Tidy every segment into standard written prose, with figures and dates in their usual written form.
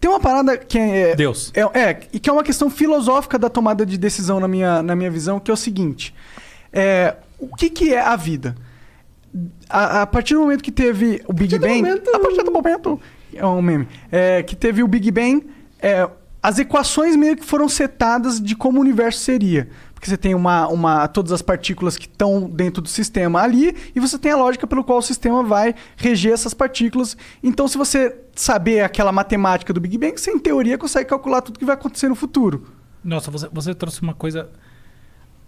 tem uma parada que é... Deus. E que é uma questão filosófica da tomada de decisão na minha visão, que é o seguinte. O que é a vida? A partir do momento que teve o Big Bang... A partir do momento... É um meme. Que teve o Big Bang... as equações meio que foram setadas de como o universo seria. Porque você tem todas as partículas que estão dentro do sistema ali, e você tem a lógica pelo qual o sistema vai reger essas partículas. Então, se você saber aquela matemática do Big Bang, você, em teoria, consegue calcular tudo que vai acontecer no futuro. Nossa, você trouxe uma coisa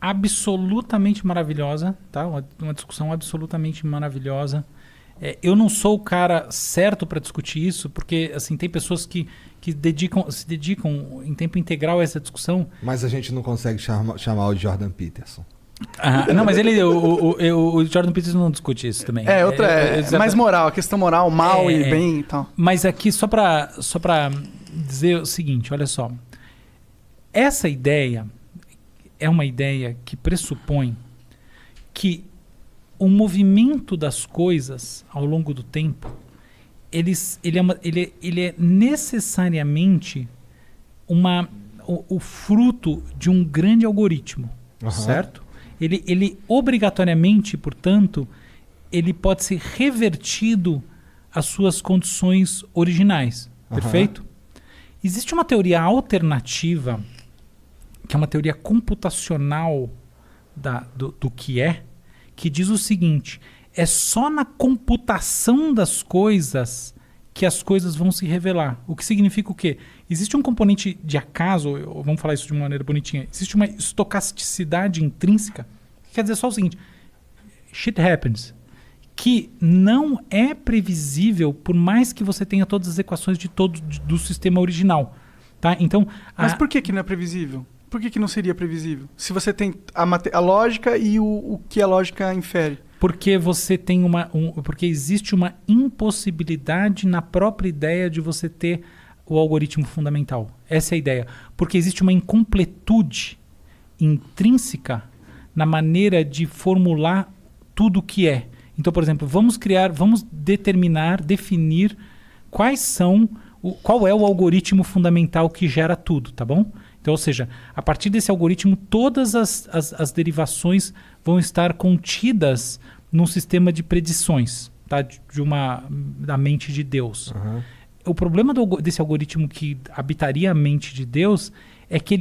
absolutamente maravilhosa, tá? Uma discussão absolutamente maravilhosa. Eu não sou o cara certo para discutir isso, porque assim, tem pessoas que se dedicam em tempo integral a essa discussão. Mas a gente não consegue chamar o Jordan Peterson. Não, mas o Jordan Peterson não discute isso também. É mais moral, a questão moral, mal e bem e tal. Mas aqui, só para dizer o seguinte, olha só. Essa ideia é uma ideia que pressupõe que o movimento das coisas ao longo do tempo, ele é necessariamente o fruto de um grande algoritmo, certo? Ele obrigatoriamente, portanto, ele pode ser revertido às suas condições originais, perfeito? Existe uma teoria alternativa, que é uma teoria computacional do que diz o seguinte: é só na computação das coisas que as coisas vão se revelar. O que significa o quê? Existe um componente de acaso, vamos falar isso de uma maneira bonitinha, existe uma estocasticidade intrínseca, que quer dizer só o seguinte: shit happens, que não é previsível por mais que você tenha todas as equações do sistema original. Tá? Então, mas por que não é previsível? Por que não seria previsível? Se você tem a lógica e o que a lógica infere. Porque você tem porque existe uma impossibilidade na própria ideia de você ter o algoritmo fundamental. Essa é a ideia. Porque existe uma incompletude intrínseca na maneira de formular tudo o que é. Então, por exemplo, vamos definir qual é o algoritmo fundamental que gera tudo, tá bom? Então, ou seja, a partir desse algoritmo, todas as derivações vão estar contidas num sistema de predições, tá? Da mente de Deus. O problema desse algoritmo que habitaria a mente de Deus é que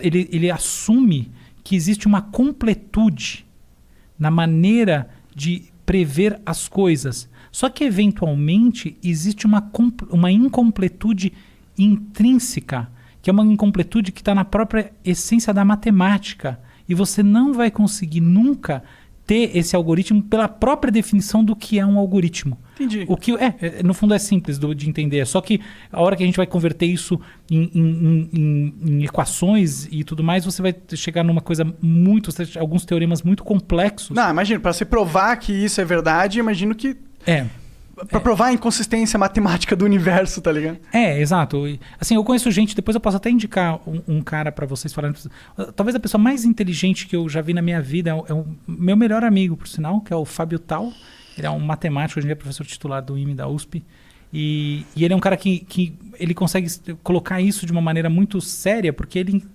ele assume que existe uma completude na maneira de prever as coisas. Só que, eventualmente, existe uma incompletude intrínseca, que é uma incompletude que está na própria essência da matemática. E você não vai conseguir nunca ter esse algoritmo pela própria definição do que é um algoritmo. Entendi. O que no fundo é simples de entender. Só que a hora que a gente vai converter isso em equações e tudo mais, você vai chegar numa coisa alguns teoremas muito complexos. Não, imagino, para você provar que isso é verdade, imagino que... Pra provar a inconsistência matemática do universo, tá ligado? Exato. Assim, eu conheço gente, depois eu posso até indicar um cara pra vocês falarem. Talvez a pessoa mais inteligente que eu já vi na minha vida é o meu melhor amigo, por sinal, que é o Fábio Tal. Ele é um matemático, hoje em dia é professor titular do IME da USP. E ele é um cara que ele consegue colocar isso de uma maneira muito séria, porque ele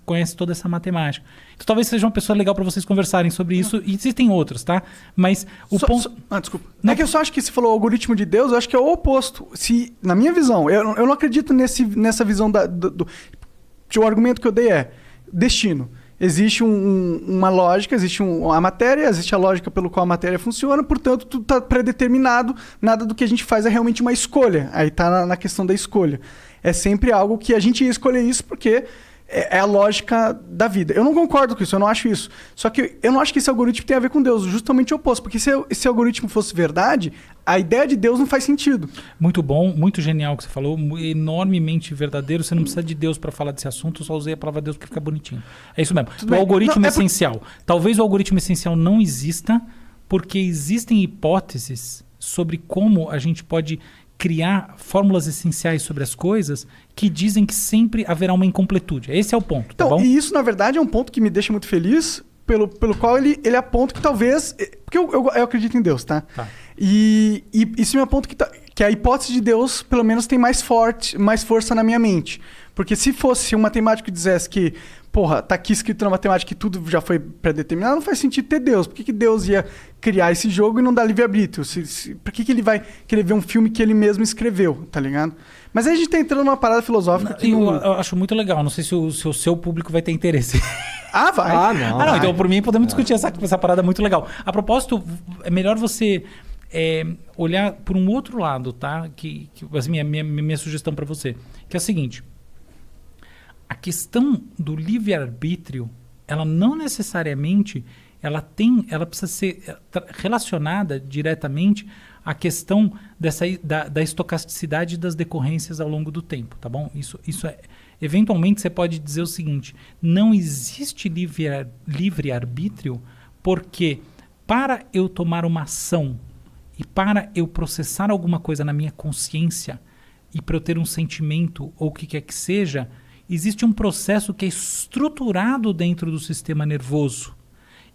conhece toda essa matemática. Então talvez seja uma pessoa legal para vocês conversarem sobre isso, e existem outros, tá? Mas o ponto... desculpa. Não é que eu só acho que você falou algoritmo de Deus, eu acho que é o oposto. Na minha visão, eu não acredito nessa visão o argumento que eu dei é destino. Existe uma lógica, existe a matéria, existe a lógica pelo qual a matéria funciona, portanto, tudo está predeterminado, nada do que a gente faz é realmente uma escolha. Aí está na questão da escolha. É sempre algo que a gente ia escolher isso porque é a lógica da vida. Eu não concordo com isso, eu não acho isso. Só que eu não acho que esse algoritmo tem a ver com Deus, justamente o oposto. Porque se esse algoritmo fosse verdade, a ideia de Deus não faz sentido. Muito bom, muito genial o que você falou, enormemente verdadeiro. Você não precisa de Deus para falar desse assunto, eu só usei a palavra Deus porque fica bonitinho. É isso mesmo. O algoritmo essencial. Talvez o algoritmo essencial não exista, porque existem hipóteses sobre como a gente pode criar fórmulas essenciais sobre as coisas que dizem que sempre haverá uma incompletude. Esse é o ponto, tá bom? E isso, na verdade, é um ponto que me deixa muito feliz, pelo qual ele aponta que talvez... Porque eu acredito em Deus, tá? E isso me aponta que que a hipótese de Deus, pelo menos, tem mais força na minha mente. Porque se fosse um matemático que dissesse que, porra, tá aqui escrito na matemática que tudo já foi pré-determinado, não faz sentido ter Deus. Por que Deus ia criar esse jogo e não dar livre-arbítrio? Por que ele vai querer ver um filme que ele mesmo escreveu, tá ligado? Mas aí a gente tá entrando numa parada filosófica que eu acho muito legal. Não sei se o seu público vai ter interesse. Ah, vai. Não. Então, por mim, podemos discutir essa parada muito legal. A propósito, é melhor você olhar por um outro lado, tá? Que assim, minha sugestão para você. Que é a seguinte. A questão do livre-arbítrio, ela não necessariamente ela precisa ser relacionada diretamente à questão da estocasticidade das decorrências ao longo do tempo, tá bom? Isso é... Eventualmente você pode dizer o seguinte, não existe livre-arbítrio porque para eu tomar uma ação e para eu processar alguma coisa na minha consciência e para eu ter um sentimento ou o que quer que seja, existe um processo que é estruturado dentro do sistema nervoso.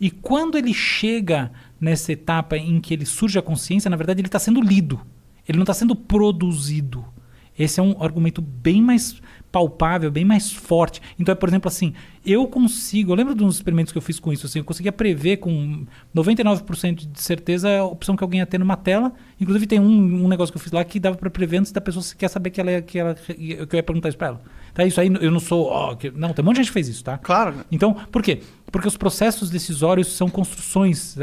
E quando ele chega nessa etapa em que ele surge a consciência, na verdade ele está sendo lido. Ele não está sendo produzido. Esse é um argumento bem mais palpável, bem mais forte. Então, por exemplo, assim, eu lembro de uns experimentos que eu fiz com isso, assim, eu conseguia prever com 99% de certeza a opção que alguém ia ter numa tela. Inclusive tem um negócio que eu fiz lá que dava para prever antes da pessoa quer saber que eu ia perguntar isso para ela. Tá, isso aí eu não sou... não, tem um monte de gente que fez isso, tá? Claro. Então, por quê? Porque os processos decisórios são construções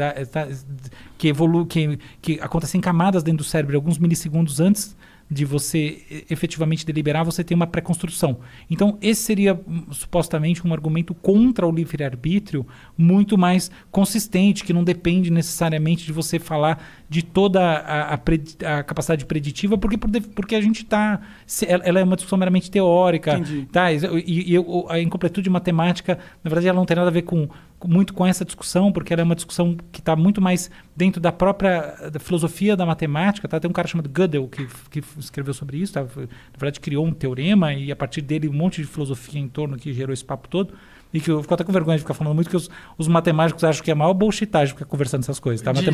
que acontecem em camadas dentro do cérebro, alguns milissegundos antes de você efetivamente deliberar, você tem uma pré-construção. Então, esse seria supostamente um argumento contra o livre-arbítrio muito mais consistente, que não depende necessariamente de você falar de toda a capacidade preditiva, porque a gente está... Ela é uma discussão meramente teórica. Entendi. Tá? E a incompletude matemática, na verdade, ela não tem nada a ver muito com essa discussão, porque ela é uma discussão que está muito mais dentro da própria filosofia da matemática. Tá? Tem um cara chamado Gödel que escreveu sobre isso, tá? Na verdade criou um teorema e a partir dele um monte de filosofia em torno que gerou esse papo todo. E que eu fico até com vergonha de ficar falando muito, que os matemáticos acham que é a maior bullshitagem ficar conversando essas coisas. Tá? Porque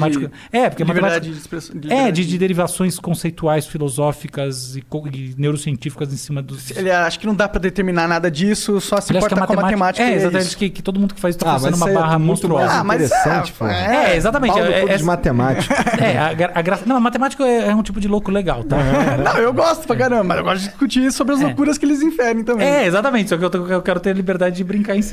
de derivações conceituais, filosóficas e neurocientíficas em cima dos... Ele acha que não dá para determinar nada disso, só se importa com a matemática. Exatamente, que todo mundo que faz isso está forçando uma barra monstruosa. Interessante, exatamente. De matemática. Não, a matemática é um tipo de louco legal, tá? Não, eu gosto pra caramba, mas eu gosto de discutir sobre as loucuras que eles inferem também. Exatamente, só que eu quero ter a liberdade de brincar em cima.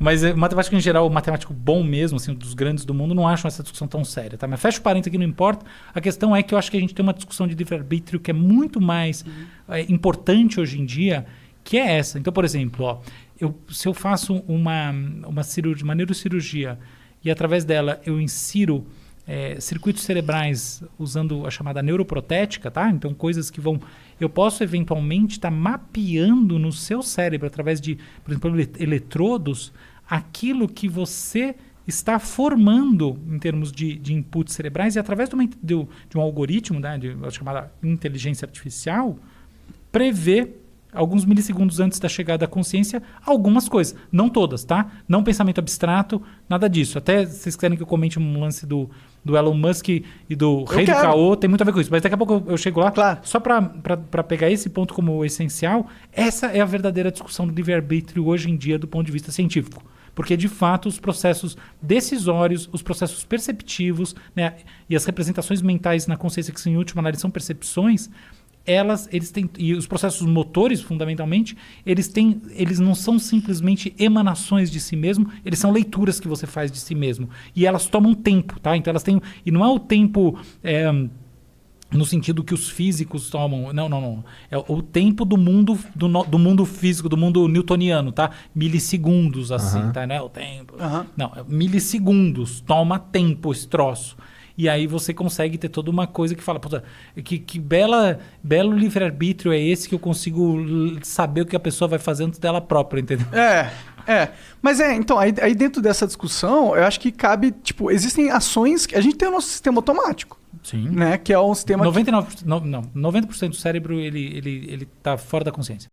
Mas matemática em geral, o matemático bom mesmo, assim, dos grandes do mundo, não acham essa discussão tão séria, tá? Mas fecha o parênteses aqui, não importa. A questão é que eu acho que a gente tem uma discussão de livre-arbítrio que é muito mais importante hoje em dia, que é essa. Então, por exemplo, se eu faço uma neurocirurgia e através dela eu insiro circuitos cerebrais usando a chamada neuroprotética, tá? Então, coisas que eu posso eventualmente estar mapeando no seu cérebro através de, por exemplo, eletrodos, aquilo que você está formando em termos de inputs cerebrais e através de um algoritmo, né, de chamada inteligência artificial, prever alguns milissegundos antes da chegada à consciência, algumas coisas. Não todas, tá? Não pensamento abstrato, nada disso. Até se vocês quiserem que eu comente um lance do Elon Musk e do rei do caô, tem muito a ver com isso. Mas daqui a pouco eu chego lá. Claro. Só para pegar esse ponto como essencial, essa é a verdadeira discussão do livre-arbítrio hoje em dia do ponto de vista científico. Porque, de fato, os processos decisórios, os processos perceptivos, né, e as representações mentais na consciência, que em última análise são percepções, eles têm, e os processos motores, fundamentalmente, eles não são simplesmente emanações de si mesmo, eles são leituras que você faz de si mesmo. E elas tomam tempo, tá? Então elas têm... E não é o tempo... no sentido que os físicos tomam. Não. É o tempo do mundo físico, do mundo newtoniano, tá? Milissegundos, assim, tá? Não é o tempo. Não, milissegundos. Toma tempo esse troço. E aí você consegue ter toda uma coisa que fala, puta, que belo livre-arbítrio é esse que eu consigo saber o que a pessoa vai fazer antes dela própria, entendeu? Mas então, aí dentro dessa discussão, eu acho que cabe, tipo, existem ações... A gente tem o nosso sistema automático. Sim. Né? Que é um sistema... 90% do cérebro, ele tá fora da consciência.